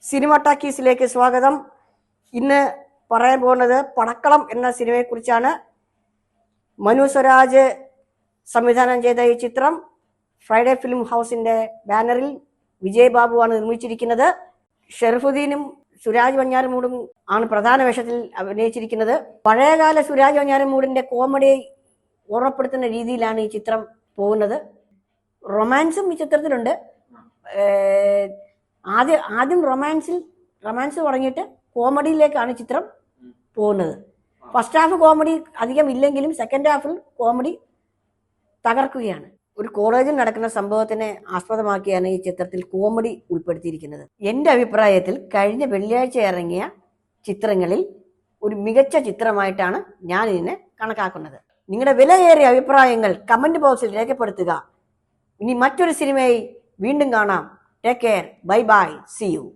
Cinema ടാക്കീസിലേക്ക് സ്വാഗതം. ഇന്ന് പറയാൻ പോകുന്നത് പടക്കളം എന്ന സിനിമയെക്കുറിച്ചാണ്. മനു സ്വരാജ് സംവിധാനം ചെയ്ത ഈ ചിത്രം ഫ്രൈഡേ ഫിലിം ഹൗസിന്റെ ബാനറിൽ വിജയ് ബാബുവാണ് നിർമ്മിച്ചിരിക്കുന്നത്. ഷെറിഫുദ്ദീനും സുരാജ് വഞ്ഞാറമൂടും ആണ് പ്രധാന വേഷത്തിൽ അഭിനയിച്ചിരിക്കുന്നത്. പഴയകാല സുരാജ് വഞ്ഞാറമൂടിന്റെ കോമഡി ഓർമ്മപ്പെടുത്തുന്ന രീതിയിലാണ് ഈ ചിത്രം പോകുന്നത്. റൊമാൻസും ഈ ചിത്രത്തിലുണ്ട്. ആദ്യം റൊമാൻസ് തുടങ്ങിയിട്ട് കോമഡിയിലേക്കാണ് ചിത്രം പോകുന്നത്. ഫസ്റ്റ് ഹാഫ് കോമഡി അധികം ഇല്ലെങ്കിലും സെക്കൻഡ് ഹാഫിൽ കോമഡി തകർക്കുകയാണ്. ഒരു കോളേജിൽ നടക്കുന്ന സംഭവത്തിനെ ആസ്പദമാക്കിയാണ് ഈ ചിത്രത്തിൽ കോമഡി ഉൾപ്പെടുത്തിയിരിക്കുന്നത്. എൻ്റെ അഭിപ്രായത്തിൽ കഴിഞ്ഞ വെള്ളിയാഴ്ച ഇറങ്ങിയ ചിത്രങ്ങളിൽ ഒരു മികച്ച ചിത്രമായിട്ടാണ് ഞാൻ ഇതിനെ കണക്കാക്കുന്നത്. നിങ്ങളുടെ വിലയേറിയ അഭിപ്രായങ്ങൾ കമന്റ് ബോക്സിൽ രേഖപ്പെടുത്തുക. ഇനി മറ്റൊരു സിനിമയിൽ വീണ്ടും കാണാം. Take care. Bye bye. See you.